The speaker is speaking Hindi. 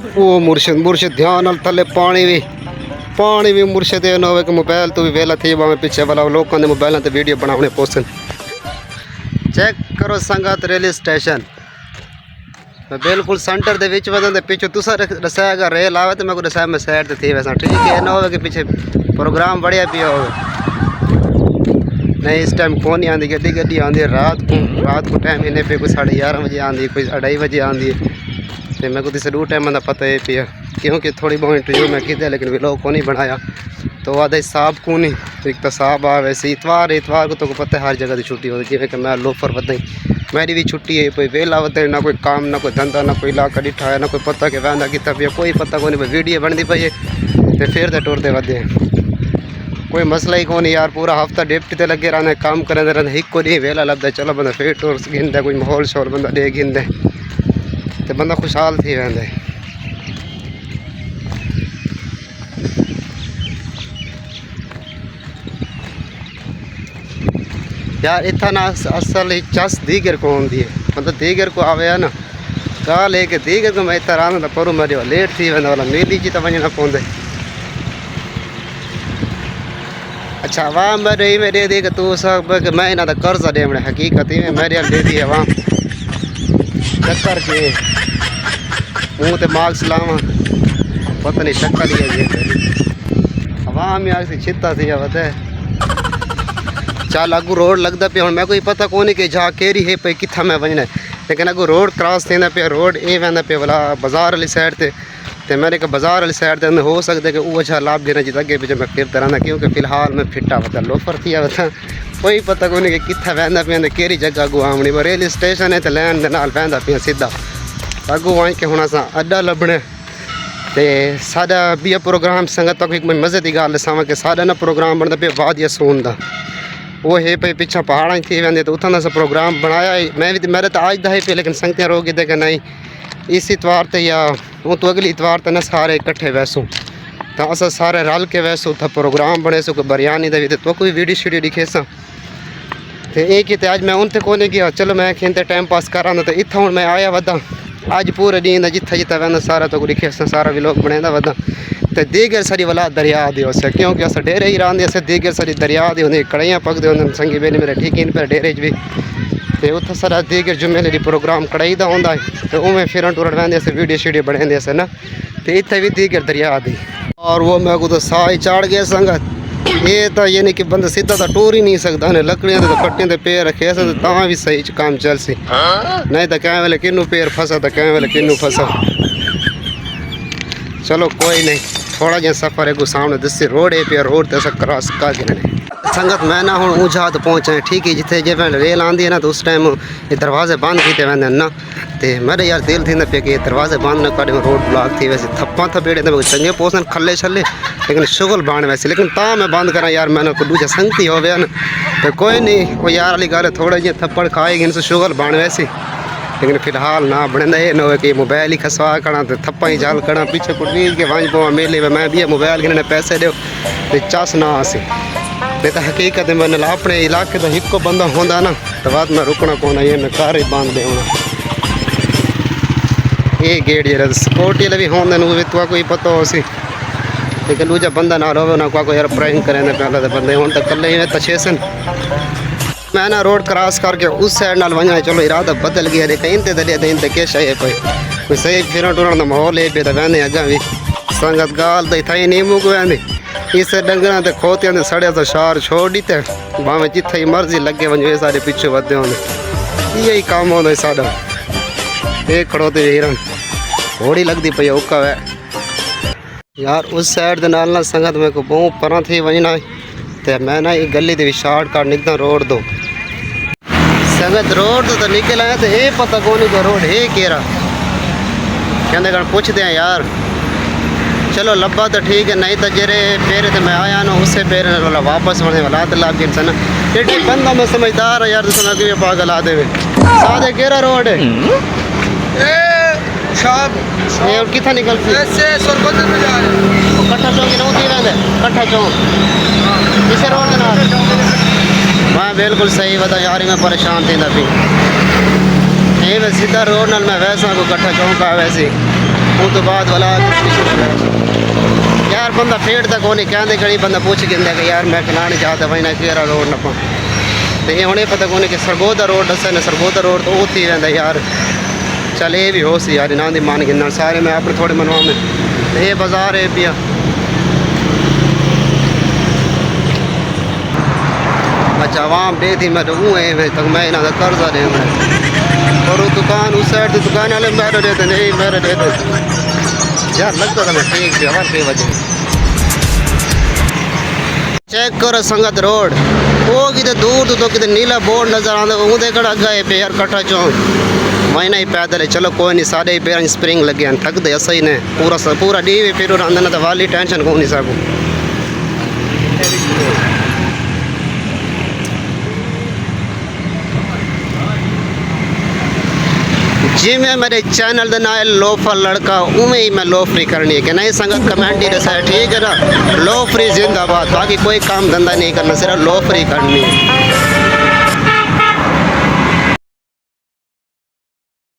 वो मुर्शिद मुर्शिद ध्यान नाल थले पानी भी मुर्शिद ये ना हो कि मोबाइल तो भी वेला थी भावें पिछे वाला लोगों ने मोबाइलों ते वीडियो बनाने पोसन। चेक करो संगत रेलवे स्टेशन बिल्कुल सेंटर दे विच वदन दे पीछे तुसा दसाएगा रेल आवे तो मैं को दसाया मैं साइड ते थी वैसा ठीक है ना हो कि पीछे प्रोग्राम बढ़िया पिया हो नहीं। इस टाइम कौन नहीं आती गड्डी गड्डी आती है रात को टाइम इन्हें पे कोई 11:30 बजे आती कोई 2:30 बजे आती है तो मेरे को तो दो टाइम का पता है पिया क्योंकि थोड़ी बहुत इंटरव्यू मैं की लेकिन व्लॉग को नहीं बनाया तो आधा साहब को नहीं तो एक तो साहब आ वैसे इतवार को तो पता है हर जगह की छुट्टी होती है कि मैं लोफर बदाई मेरी भी छुट्टी है कोई वेला बदाई ना कोई काम ना कोई धंधा ना कोई इलाका डिठा है ना कोई पता कि वहदा किता पिया कोई पता को नहीं वीडियो बनती पई है तो फिर तो टुरते वधे कोई मसला ही कौन यार पूरा हफ्ता डिप्टी ते लगे रहने काम करें रहने एक को नहीं वेला लगता चलो बंदा फिर टूर गिनता कोई माहौल शोर बंदा दे गिनते तो बंदा खुशहाल थी वेंदे। यार इतना ना असल ही चस दीगर को होंगी है मतलब दीगर को आवे है ना गा लेके दीगर को मैं इतना आना पर मेरे लेट थी वेंदा वाला मेली जी तो वजना पौंदे। अच्छा वाह मैं दे दी कि तू सब मैं इन्हों का कर्जा दे हकीकत ही मेरे दे दी है वहाँ चक्कर के मुँह तो मार्क्स लावा पता नहीं शक्कर ही है आवाम यार से छिता सी पता है चल अगू रोड लगता पे मैं कोई पता कौन है कि जहाँ केरी है पे कितना मैं वजना है लेकिन अगू रोड क्रॉस थी पे रोड ये वह पे वाला बाजार वाली साइड से तो मैंने कहा बाजार वाली साइड से हो सकता है कि वो अच्छा लाभ देना जितना अगे पीछे मैं फिरता रहना क्योंकि फिलहाल मैं फिटा बता लोफर थी बता कोई पता को नहीं कि कितना वहदा पे केरी जगह अगू आमनी पर रेलवे स्टेशन है तो लैन के नाल वहदा पे सीधा अगू आई के होना सा अड्डा लभने तो साडा भी प्रोग्राम संगत तक एक मज़े की गल दसावा कि साडा ना प्रोग्राम बनता पे वादिया सोन का वो है पे पिछा पहाड़ा थी वेंदे तो उतना सा प्रोग्राम बनाया मैं भी मेरे तो आज है पे लेकिन संगतियाँ रोक दे कि नहीं इस इतवार तो या वो तो अगली इतवार तो ना सारे इकट्ठे वैसो तो अस सारे रल के वैसो था प्रोग्राम बने सो कोई बिरयानी का भी तो कोई वीडियो शीडियो दिखे सा तो एक ही अज मैं उनते को नहीं गया चलो मैं खिंते टाइम पास करा तो इतना हूँ मैं आया वदा अज पूरे दिन जिथा जिथा वह सारा तो दिखे सारा भी लोग बने वदा तो दीगर सारी वाला दरिया दी उस क्योंकि अस डेरे ही रहा अस दीगर सारी दरिया दी होंगे कड़ियाँ पकते होंगे संगी बेली मेरे ठीक इन पर डेरे भी तो उत्थे सारा दीगर जुम्मे प्रोग्राम कड़ाई का होंगे तो उमें फिरन टुरन वहदे अस वीडियो शीडियो बनाते अस ना तो इतने भी दीगर दरिया दी और वो मैं को तो साह ही चाड़ गया संगत ये तो यानी कि बंदा सीधा तो टूर ही नहीं सकता ने लकड़ियाँ तो पट्टियाँ तो पैर रखे तो भी सही काम चल सी नहीं तो क्या वेले किनू पैर फंसा तो क्या वेले किनू फंसा। चलो कोई नहीं थोड़ा जहा सफ़र है सामने दसी रोड है पे रोड तो क्रॉस कर गिने संगत मैं ना हूँ ऊँचा तो पहुँचे ठीक है जिथे जे रेल आती है ना तो उस टाइम ये दरवाजे बंद किए वेंदे ना तो मेरे यार दिल थी पे कि दरवाजे बंद न कर रोड ब्लॉक थी वैसे थप्पा थपेड़े तो चंगे पोसन खले छले लेकिन शुगल बन वैसे लेकिन ता मैं बंद करा यार मैंने को दूजा संगती हो ना तो कोई नहीं वो यार वाली गल थोड़े जे थप्पड़ खाएगी इनसे शुगल बन वैसे लेकिन फिलहाल ना बने ये ना हो कि मोबाइल ही खसवा करा तो थप्पा ही जाल करा पीछे को रील के वंज पवा मेले में मैं भी मोबाइल गिने पैसे दो तो चस ना आसी नहीं तो हकीकत मैंने अपने इलाके का एक बंदा होंदा ना तो बाद में रुकना पौना ये मैं कार ही बांध देना ये गेट जरा सिक्योरिटी भी होंगे वो भी तो कोई पता हो सी लेकिन दूजा बंदा ना रहो ना कोई यार प्रैंक करें पहले तो बंदे हूँ तो कल ही तछेसन मैं ना रोड क्रॉस करके उस साइड नाल वजना चलो इरादा बदल गया रे कहीं तो क्या है कोई सही फिरन टुरन का माहौल है पे तो वहदे अगर भी संगत गाल तो इतना ही नहीं मुक वहदे इस डंगर तो खोतिया सड़िया तो शार छोड़ दीते भावें जिथे ही मर्जी लगे वजो ये सारे पिछे वधे होंगे यही काम होंगे साडा ये खड़ोते हिरन घोड़ी लगती पई औका है यार उस साइड के नाल ना संगत मेरे को बहुत पर थी वजना तो मैं ना ये गली भी शार्ट काट निकलता रोड दो संगत रोड तो निकल आया तो ये पता कौन नहीं रोड है केरा कहते कर पूछते हैं यार चलो लब्बा तो ठीक है नहीं तो जेरे पेरे तो मैं आया ना उससे पेरे वाला वापस होने वाला तो लाभ गिन ना ये बंदा मैं समझदार है यार तो कि पागल आ दे सादे केरा रोड है ये कितना निकलती है कट्ठा चौक की नौती रहते कट्ठा चौक इसे रोड के नाल मैं बिल्कुल सही बता यार मैं परेशान थी तभी ये मैं सीधा रोड नाल मैं वैसा को कट्ठा चौक आ वैसे उस तो बाद वाला यार बंदा फेड़ तक होने कहते कड़ी बंदा पूछ गिंदा कि यार मैं खिलाने चाहता भाई ना केरा रोड न पा तो ये उन्हें पता कौन कि सरगोदा रोड दस ने सरगोदा रोड तो वो थी रहता यार चल ये भी हो सी यार ना दी मान गिनना सारे मैं अपने थोड़े मनवा में तो ये बाजार है पिया अच्छा आवाम दे थी मैं तो वो है तक मैं इन्होंने कर्जा दे मैं और वो दुकान उस साइड दुकान वाले मेरे देते नहीं मेरे देते यार लगता था मैं ठीक थी हमारे वजह चेक करो संगत रोड वो किधर दूर तो किधर नीला बोर्ड नजर आता वो देखा गए पे यार कट्ठा चौक महीना ही पैदल है चलो कोई नहीं सारे ही पैर स्प्रिंग लगे हैं थक दे सही ने पूरा डी भी फिर आंदा तो वाली टेंशन को नहीं सकूँ जी मैं मेरे चैनल का नाम है लोफर लड़का उमें ही मैं लो फ्री करनी है कि नहीं संगत कमेंट ही दसा ठीक है ना लो फ्री जिंदाबाद बाकी कोई काम धंधा नहीं करना सिर्फ लो फ्री करनी है।